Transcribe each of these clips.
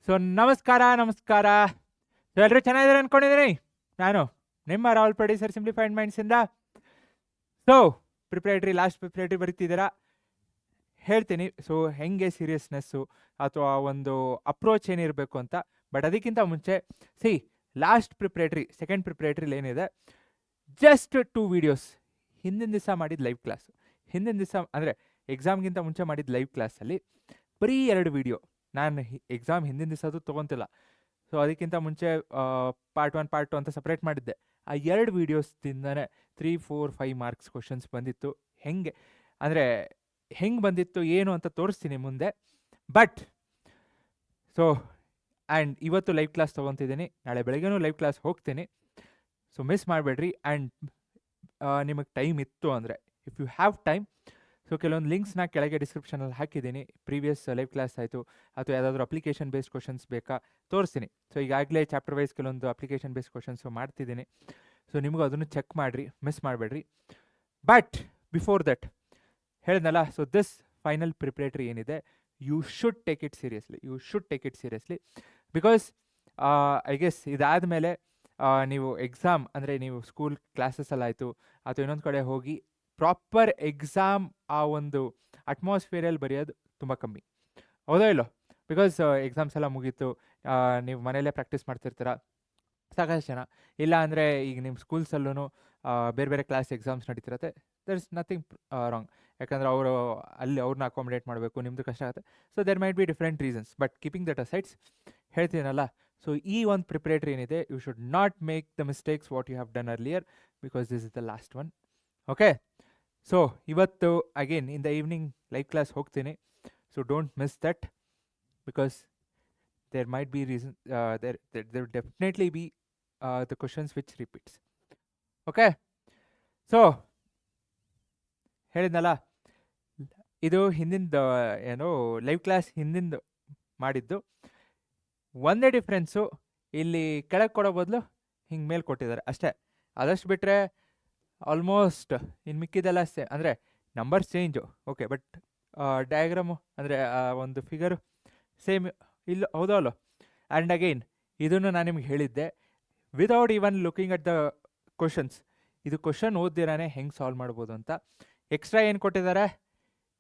So ನಮಸ್ಕಾರ. So ಎಲ್ಲರೂ ಚೆನ್ನಾಗಿದ್ದಾರೆ ಅನ್ಕೊಂಡಿದ್ದೀನಿ. ನಾನು ನಿಮ್ಮ ರಾಹುಲ್ ಪ್ರೊಡ್ಯೂಸರ್ ಸಿಂಪ್ಲಿಫೈಡ್ ಮೈಂಡ್ಸಿಂದ. ಸೊ ಲಾಸ್ಟ್ ಪ್ರಿಪ್ರೇಟರಿ ಬರೀತಿದ್ದೀರಾ ಹೇಳ್ತೀನಿ. ಸೊ ಹೆಂಗೆ ಸೀರಿಯಸ್ನೆಸ್ಸು ಅಥವಾ ಒಂದು ಅಪ್ರೋಚ್ ಏನಿರಬೇಕು ಅಂತ. ಬಟ್ ಅದಕ್ಕಿಂತ ಮುಂಚೆ ಲಾಸ್ಟ್ ಸೆಕೆಂಡ್ ಪ್ರಿಪ್ರೇಟರಿಲಿ ಏನಿದೆ, ಜಸ್ಟ್ 2 ವೀಡಿಯೋಸ್ ಹಿಂದಿನ ದಿವಸ ಮಾಡಿದ ಲೈವ್ ಕ್ಲಾಸ್, ಹಿಂದಿನ ದಿವಸ ಅಂದರೆ ಎಕ್ಸಾಮ್ಗಿಂತ ಮುಂಚೆ ಮಾಡಿದ ಲೈವ್ ಕ್ಲಾಸಲ್ಲಿ ಬರೀ 2 ವೀಡಿಯೋ. ನಾನು ಎಕ್ಸಾಮ್ ಹಿಂದಿನ ದಿವಸ ಅದು ತೊಗೊತಿಲ್ಲ. ಸೊ ಅದಕ್ಕಿಂತ ಮುಂಚೆ ಪಾರ್ಟ್ 1 ಪಾರ್ಟ್ 2 ಅಂತ ಸಪ್ರೇಟ್ ಮಾಡಿದ್ದೆ. ಆ 2 ವೀಡಿಯೋಸ್ದಿಂದನೇ 3, 4, 5 ಮಾರ್ಕ್ಸ್ ಕ್ವಶನ್ಸ್ ಬಂದಿತ್ತು. ಹೆಂಗೆ ಬಂದಿತ್ತು ಏನು ಅಂತ ತೋರಿಸ್ತೀನಿ ಮುಂದೆ. ಬಟ್ ಸೊ ಆ್ಯಂಡ್ ಇವತ್ತು ಲೈವ್ ಕ್ಲಾಸ್ ತೊಗೊತಿದ್ದೀನಿ, ನಾಳೆ ಬೆಳಗ್ಗೆನೂ ಲೈವ್ ಕ್ಲಾಸ್ ಹೋಗ್ತೀನಿ. ಸೊ ಮಿಸ್ ಮಾಡಬೇಡ್ರಿ. ಆ್ಯಂಡ್ ನಿಮಗೆ ಟೈಮ್ ಇತ್ತು ಅಂದರೆ, if you have time, so ಕೆಲವೊಂದು ಲಿಂಕ್ಸ್ನ ಕೆಳಗೆ ಡಿಸ್ಕ್ರಿಪ್ಷನಲ್ಲಿ ಹಾಕಿದ್ದೀನಿ. ಪ್ರೀವಿಯಸ್ ಲೈವ್ ಕ್ಲಾಸ್ ಆಯಿತು ಅಥವಾ ಯಾವುದಾದ್ರೂ ಅಪ್ಲಿಕೇಶನ್ ಬೇಸ್ಡ್ ಕ್ವಶನ್ಸ್ ಬೇಕಾ ತೋರಿಸ್ತೀನಿ. ಸೊ ಈಗಾಗಲೇ ಚಾಪ್ಟರ್ ವೈಸ್ ಕೆಲವೊಂದು ಅಪ್ಲಿಕೇಶನ್ ಬೇಸ್ಡ್ ಕ್ವಶನ್ಸು ಮಾಡ್ತಿದ್ದೀನಿ. ಸೊ ನಿಮಗೂ ಅದನ್ನು ಚೆಕ್ ಮಾಡಿರಿ, ಮಿಸ್ ಮಾಡಬೇಡ್ರಿ. ಬಟ್ ಬಿಫೋರ್ ದಟ್ ಹೇಳಿದ್ನಲ್ಲ, ಸೊ ದಿಸ್ ಫೈನಲ್ ಪ್ರಿಪ್ರೇಟರಿ ಏನಿದೆ, you should take it seriously. Because I guess ಇದಾದಮೇಲೆ ನೀವು ಎಕ್ಸಾಮ್ ಅಂದರೆ ನೀವು ಸ್ಕೂಲ್ ಕ್ಲಾಸಸ್ಸಲ್ಲಾಯಿತು ಅಥವಾ ಇನ್ನೊಂದು ಕಡೆ ಹೋಗಿ ಪ್ರಾಪರ್ ಎಕ್ಸಾಮ್ ಆ ಒಂದು ಅಟ್ಮಾಸ್ಫಿಯರಲ್ಲಿ ಬರೆಯೋದು ತುಂಬ ಕಮ್ಮಿ, ಹೌದೋ ಇಲ್ಲೋ? ಬಿಕಾಸ್ ಎಕ್ಸಾಮ್ಸ್ ಎಲ್ಲ ಮುಗೀತು, ನೀವು ಮನೆಯಲ್ಲೇ ಪ್ರಾಕ್ಟೀಸ್ ಮಾಡ್ತಿರ್ತೀರ ಸಾಕಷ್ಟು ಜನ. ಇಲ್ಲ ಅಂದರೆ ಈಗ ನಿಮ್ಮ ಸ್ಕೂಲ್ಸಲ್ಲೂ ಬೇರೆ ಬೇರೆ ಕ್ಲಾಸ್ ಎಕ್ಸಾಮ್ಸ್ ನಡೀತಿರತ್ತೆ. ದರ್ ಇಸ್ ನಥಿಂಗ್ ರಾಂಗ್, ಯಾಕಂದರೆ ಅವ್ರನ್ನ ಅಕಾಮಿಡೇಟ್ ಮಾಡಬೇಕು, ನಿಮ್ಮದು ಕಷ್ಟ ಆಗುತ್ತೆ. So there might be different reasons. But keeping that asides ಹೇಳ್ತೀನಲ್ಲ, ಸೊ ಈ ಒಂದು ಪ್ರಿಪ್ರೇಟರಿ ಏನಿದೆ, you should not make the mistakes what you have done earlier, because this is the last one. Okay, so ಇವತ್ತು again in the evening live class ಹೋಗ್ತೀನಿ. So don't miss that, because there might be reason, there definitely be the questions which repeats. Okay, so ಹೇಳಿದ್ನಲ್ಲ, ಇದು ಹಿಂದಿಂದು live class ಹಿಂದಿಂದು ಮಾಡಿದ್ದು. ಒಂದೇ difference, ಇಲ್ಲಿ ಕೆಳಗೆ ಕೊಡೋ ಬದಲು ಹಿಂಗೆ ಮೇಲೆ ಕೊಟ್ಟಿದ್ದಾರೆ ಅಷ್ಟೇ. ಅದಷ್ಟು ಬಿಟ್ಟರೆ ಆಲ್ಮೋಸ್ಟ್ ಇನ್ನು ಮಿಕ್ಕಿದೆಲ್ಲ ಅಂದರೆ numbers change, okay, but diagram ಅಂದರೆ ಒಂದು ಫಿಗರು ಸೇಮ್ ಇಲ್ಲ, ಹೌದೋ ಅಲ್ಲೋ? ಆ್ಯಂಡ್ ಅಗೈನ್ ಇದನ್ನು ನಾನು ನಿಮ್ಗೆ ಹೇಳಿದ್ದೆ, without even looking at the questions, ಇದು ಕ್ವಶನ್ ಓದ್ದಿರಾನೆ ಹೆಂಗೆ ಸಾಲ್ವ್ ಮಾಡ್ಬೋದು ಅಂತ. ಎಕ್ಸ್ಟ್ರಾ ಏನು ಕೊಟ್ಟಿದ್ದಾರೆ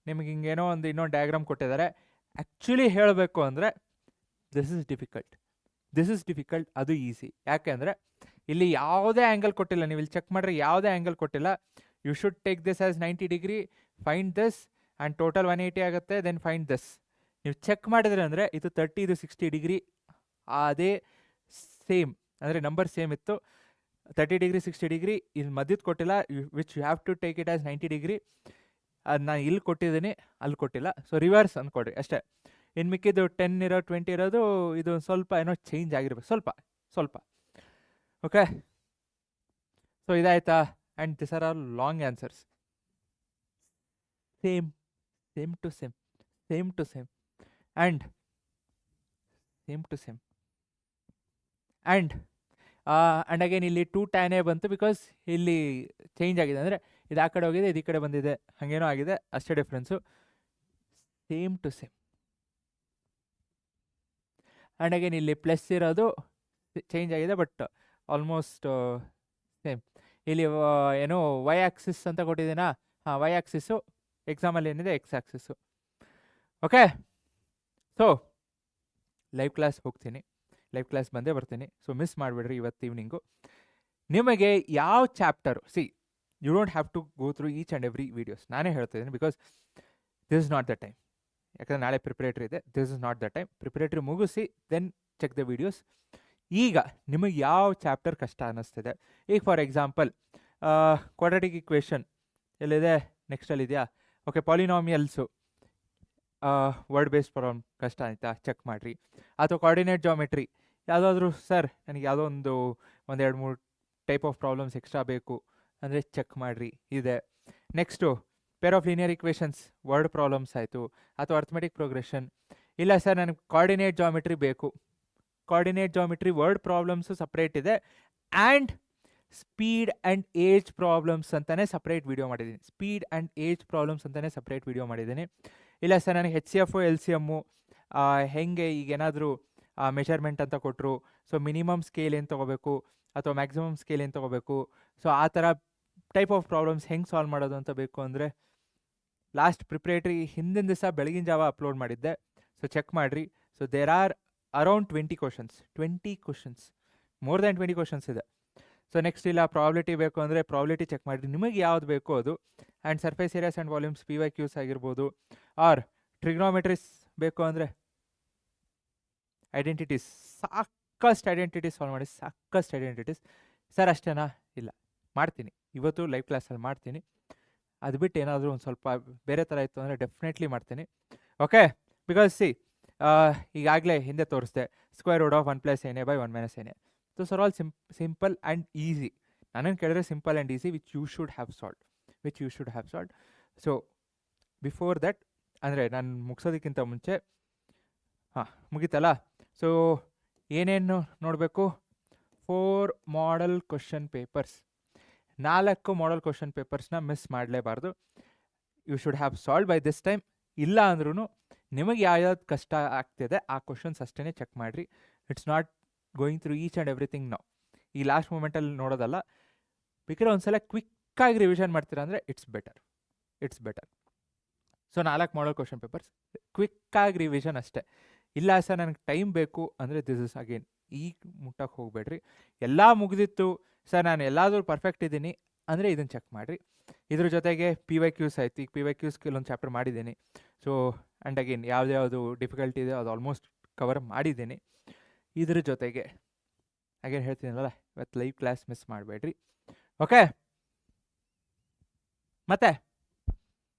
ನಿಮ್ಗೆ, ಹಿಂಗೇನೋ ಇನ್ನೊಂದು ಡಯಾಗ್ರಾಮ್ ಕೊಟ್ಟಿದ್ದಾರೆ. ಆ್ಯಕ್ಚುಲಿ ಹೇಳಬೇಕು ಅಂದರೆ ದಿಸ್ ಇಸ್ ಡಿಫಿಕಲ್ಟ್, ಅದು ಈಸಿ. ಯಾಕೆ ಅಂದರೆ ಇಲ್ಲಿ ಯಾವುದೇ ಆ್ಯಂಗಲ್ ಕೊಟ್ಟಿಲ್ಲ. ನೀವು ಇಲ್ಲಿ ಚೆಕ್ ಮಾಡಿದ್ರೆ ಯಾವುದೇ ಆ್ಯಂಗಲ್ ಕೊಟ್ಟಿಲ್ಲ. You should take this as 90 degree, find this, and total 180 ಆಗುತ್ತೆ, ದೆನ್ ಫೈಂಡ್ ದಿಸ್. ನೀವು ಚೆಕ್ ಮಾಡಿದ್ರೆ ಅಂದರೆ ಇದು 30, ಇದು 60 ಡಿಗ್ರಿ, ಅದೇ ಸೇಮ್, ಅಂದರೆ ನಂಬರ್ ಸೇಮ್ ಇತ್ತು. 30 ಡಿಗ್ರಿ 60 ಡಿಗ್ರಿ ಇಲ್ಲಿ ಮಧ್ಯದ ಕೊಟ್ಟಿಲ್ಲ, which you have to take it as 90 degree. ಅದು ನಾನು ಇಲ್ಲಿ ಕೊಟ್ಟಿದ್ದೀನಿ, ಅಲ್ಲಿ ಕೊಟ್ಟಿಲ್ಲ. ಸೊ ರಿವರ್ಸ್ ಅಂದ್ಕೊಡ್ರಿ ಅಷ್ಟೇ. ಇನ್ನು ಮಿಕ್ಕಿದ್ದು 10 ಇರೋ 20 ಇರೋದು, ಇದು ಸ್ವಲ್ಪ ಏನೋ ಚೇಂಜ್ ಆಗಿರ್ಬೇಕು, ಸ್ವಲ್ಪ. ಓಕೆ, ಸೊ ಇದಾಯ್ತಾ? And this are all long answers, same to same and again ಇಲ್ಲಿ 2 tan A ಬಂತು, ಬಿಕಾಸ್ ಇಲ್ಲಿ ಚೇಂಜ್ ಆಗಿದೆ. ಅಂದರೆ ಇದು ಆ ಕಡೆ ಹೋಗಿದೆ, ಇದು ಈ ಕಡೆ ಬಂದಿದೆ, ಹಾಗೇನೋ ಆಗಿದೆ, ಅಷ್ಟೇ difference. Same to same. And again ಇಲ್ಲಿ ಪ್ಲಸ್ ಇರೋದು ಚೇಂಜ್ ಆಗಿದೆ, ಬಟ್ ಆಲ್ಮೋಸ್ಟ್ ಸೇಮ್. ಇಲ್ಲಿ ಏನೋ ವೈ ಆಕ್ಸಿಸ್ ಅಂತ ಕೊಟ್ಟಿದ್ದೀನಾ? ಹಾಂ, ವೈ ಆಕ್ಸಿಸ್ಸು, ಎಕ್ಸಾಮಲ್ಲಿ ಏನಿದೆ X axis. Okay, so live class ಹೋಗ್ತೀನಿ, ಲೈವ್ ಕ್ಲಾಸ್ ಬಂದೇ ಬರ್ತೀನಿ. ಸೊ ಮಿಸ್ ಮಾಡಿಬಿಡ್ರಿ ಇವತ್ತು ಈವ್ನಿಂಗು. ನಿಮಗೆ ಯಾವ chapter, you don't have to go through each and every videos. ನಾನೇ ಹೇಳ್ತಾಯಿದ್ದೀನಿ, because this is not the time. ಯಾಕಂದರೆ ನಾಳೆ ಪ್ರಿಪ್ರೇಟರಿ ಇದೆ. This is not the time. Preparatory ಮುಗಿಸಿ ದೆನ್ ಚೆಕ್ ದ ವೀಡಿಯೋಸ್. ಈಗ ನಿಮಗೆ ಯಾವ ಚಾಪ್ಟರ್ ಕಷ್ಟ ಅನ್ನಿಸ್ತಿದೆ, ಈಗ ಫಾರ್ ಎಕ್ಸಾಂಪಲ್ ಕ್ವಾಡ್ರಾಟಿಕ್ ಇಕ್ವೇಷನ್ ಎಲ್ಲಿದೆ, ನೆಕ್ಸ್ಟಲ್ಲಿದೆಯಾ? ಓಕೆ, ಪಾಲಿನಾಮಿಯಲ್ಸು, ವರ್ಡ್ ಬೇಸ್ಡ್ ಪ್ರಾಬ್ಲಮ್ ಕಷ್ಟ ಆಯಿತಾ, ಚೆಕ್ ಮಾಡಿರಿ. ಅಥವಾ ಕೋಆರ್ಡಿನೇಟ್ ಜಾಮೆಟ್ರಿ ಯಾವುದಾದ್ರೂ, ಸರ್ ನನಗೆ ಯಾವುದೋ ಒಂದು 2-3 ಟೈಪ್ ಆಫ್ ಪ್ರಾಬ್ಲಮ್ಸ್ ಎಕ್ಸ್ಟ್ರಾ ಬೇಕು ಅಂದರೆ ಚೆಕ್ ಮಾಡಿರಿ, ಇದೆ. Next pair of linear equations, word problems ಆಯಿತು, ಅಥವಾ ಅರ್ಥಮೆಟಿಕ್ ಪ್ರೋಗ್ರೆಷನ್. ಇಲ್ಲ ಸರ್ ನನಗೆ ಕೋಆರ್ಡಿನೇಟ್ ಜಾಮೆಟ್ರಿ ಬೇಕು, coordinate geometry word problems separate ಇದೆ, and speed and age problems ಅಂತಲೇ ಸಪ್ರೇಟ್ ವೀಡಿಯೋ ಮಾಡಿದ್ದೀನಿ. ಇಲ್ಲ ಸರ್ ನನಗೆ HCF LCM ಹೆಂಗೆ, ಈಗ ಏನಾದರೂ ಮೆಷರ್ಮೆಂಟ್ ಅಂತ ಕೊಟ್ಟರು. ಸೊ ಮಿನಿಮಮ್ ಸ್ಕೇಲ್ ಏನು ತೊಗೋಬೇಕು ಅಥವಾ ಮ್ಯಾಕ್ಸಿಮಮ್ ಸ್ಕೇಲ್ ಏನು ತೊಗೋಬೇಕು, ಸೊ ಆ ಥರ ಟೈಪ್ ಆಫ್ ಪ್ರಾಬ್ಲಮ್ಸ್ ಹೆಂಗೆ ಸಾಲ್ವ್ ಮಾಡೋದು ಅಂತ ಬೇಕು ಅಂದರೆ ಲಾಸ್ಟ್ ಪ್ರಿಪ್ರೇಟ್ರಿ ಹಿಂದಿನ ದಿವಸ ಬೆಳಗಿನ ಜಾವ ಅಪ್ಲೋಡ್ ಮಾಡಿದ್ದೆ. ಸೊ ಚೆಕ್ ಮಾಡಿರಿ. So there are around 20 questions, more than 20 questions ಇದೆ. ಸೊ ನೆಕ್ಸ್ಟ್ ಇಲ್ಲ ಪ್ರಾಬಿಲಿಟಿ ಬೇಕು ಅಂದರೆ ಪ್ರಾಬಿಲಿಟಿ ಚೆಕ್ ಮಾಡಿರಿ, ನಿಮಗೆ ಯಾವ್ದು ಬೇಕೋ ಅದು. And surface areas and volumes PYQs ಆಗಿರ್ಬೋದು, ಆರ್ ಟ್ರಿಗ್ನೋಮೆಟ್ರೀಸ್ ಬೇಕು ಅಂದರೆ ಐಡೆಂಟಿಟೀಸ್, ಸಾಕಷ್ಟು ಐಡೆಂಟಿಟೀಸ್ ಸಾಲ್ವ್ ಮಾಡಿ, ಸಾಕಷ್ಟು ಐಡೆಂಟಿಟೀಸ್. ಸರ್ ಅಷ್ಟೇನಾ? ಇಲ್ಲ, ಮಾಡ್ತೀನಿ ಇವತ್ತು ಲೈವ್ ಕ್ಲಾಸಲ್ಲಿ ಮಾಡ್ತೀನಿ. ಅದು ಬಿಟ್ಟು ಏನಾದರೂ ಒಂದು ಸ್ವಲ್ಪ ಬೇರೆ ಥರ ಇತ್ತು ಅಂದರೆ ಡೆಫಿನೆಟ್ಲಿ ಮಾಡ್ತೀನಿ. ಓಕೆ, ಬಿಕಾಸ್ ಸಿ ಈಗಾಗಲೇ ಹಿಂದೆ ತೋರಿಸ್ದೆ square root of 1 + na / 1 - na. Those are all simple and easy. Nanan kedre simple and easy which you should have solved. So before that ಅಂದರೆ ನಾನು ಮುಗಿಸೋದಕ್ಕಿಂತ ಮುಂಚೆ ಮುಗೀತಲ್ಲ. ಸೊ ಏನೇನು ನೋಡಬೇಕು? 4 model question papers, 4 model question ಪೇಪರ್ಸ್ನ miss ಮಾಡಲೇಬಾರ್ದು. You should have solve by this time. ಇಲ್ಲ ಅಂದ್ರೂ ನಿಮಗೆ ಯಾವ್ಯಾವ್ದು ಕಷ್ಟ ಆಗ್ತಿದೆ ಆ ಕ್ವಶನ್ಸ್ ಅಷ್ಟೇ ಚೆಕ್ ಮಾಡಿರಿ. It's not going through each and everything ನಾವು ಈ ಲಾಸ್ಟ್ ಮೂಮೆಂಟಲ್ಲಿ ನೋಡೋದಲ್ಲ. ಬೇಕಾದ್ರೆ ಒಂದ್ಸಲ ಕ್ವಿಕ್ಕಾಗಿ ರಿವಿಷನ್ ಮಾಡ್ತೀರಾ ಅಂದರೆ it's better. So 4 model question papers ಕ್ವಿಕ್ಕಾಗಿ ರಿವಿಷನ್ ಅಷ್ಟೇ. ಇಲ್ಲ ಸರ್ ನನಗೆ ಟೈಮ್ ಬೇಕು ಅಂದರೆ ದಿಸ್ ಇಸ್ ಅಗೇನ್, ಈಗ ಮುಟ್ಟಕ್ಕೆ ಹೋಗಬೇಡ್ರಿ. ಎಲ್ಲ ಮುಗಿದಿತ್ತು ಸರ್, ನಾನು ಎಲ್ಲಾದರೂ ಪರ್ಫೆಕ್ಟ್ ಇದ್ದೀನಿ ಅಂದರೆ ಇದನ್ನು ಚೆಕ್ ಮಾಡಿರಿ. ಇದ್ರ ಜೊತೆಗೆ PYQs ಆಯ್ತು. ಈಗ PYQs ಕೆಲವೊಂದು ಚಾಪ್ಟರ್ ಮಾಡಿದ್ದೀನಿ. ಸೊ ಆ್ಯಂಡ್ ಅಗೇನ್ ಯಾವುದು ಡಿಫಿಕಲ್ಟಿ ಇದೆ ಅದು ಆಲ್ಮೋಸ್ಟ್ ಕವರ್ ಮಾಡಿದ್ದೀನಿ. ಇದ್ರ ಜೊತೆಗೆ ಅಗೇನ್ ಹೇಳ್ತೀನಲ್ಲ, ಇವತ್ತು ಲೈವ್ ಕ್ಲಾಸ್ ಮಿಸ್ ಮಾಡಬೇಡ್ರಿ. ಓಕೆ,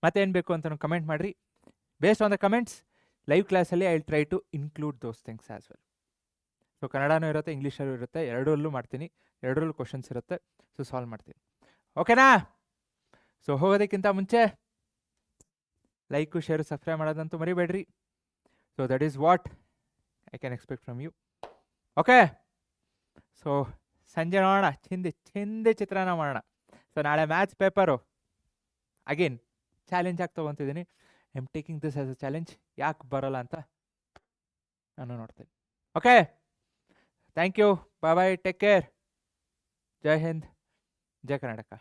ಮತ್ತೇನು ಬೇಕು ಅಂತ ಕಮೆಂಟ್ ಮಾಡಿರಿ. Based on the comments live ಕ್ಲಾಸಲ್ಲಿ I will try to include those things as well. So ಕನ್ನಡನೂ ಇರುತ್ತೆ, ಇಂಗ್ಲೀಷಲ್ಲೂ ಇರುತ್ತೆ, ಎರಡರಲ್ಲೂ ಮಾಡ್ತೀನಿ, ಎರಡರಲ್ಲೂ ಕ್ವಶನ್ಸ್ ಇರುತ್ತೆ. ಸೊ ಸಾಲ್ವ್ ಮಾಡ್ತೀನಿ. ಓಕೆನಾ? ಸೊ ಹೋಗೋದಕ್ಕಿಂತ ಮುಂಚೆ ಲೈಕು, ಶೇರು, ಸಬ್ಸ್ಕ್ರೈಬ್ ಮಾಡೋದಂತೂ ಮರಿಬೇಡ್ರಿ. So that is what I can expect from you. Okay, so ಸಂಜೆ ನೋಡೋಣ, ಚಿಂದಿ ಚಿತ್ರಾನ್ನ ಮಾಡೋಣ. ಸೊ ನಾಳೆ ಮ್ಯಾಥ್ಸ್ ಪೇಪರು ಅಗೇನ್ ಚಾಲೆಂಜ್ ಆಗಿ ತೊಗೊತಿದ್ದೀನಿ. I am taking this as a challenge. ಯಾಕೆ ಬರೋಲ್ಲ ಅಂತ ನಾನು ನೋಡ್ತೀನಿ. Okay, thank you, bye, take care, ಜೈ ಹಿಂದ್, ಜೈ ಕರ್ನಾಟಕ.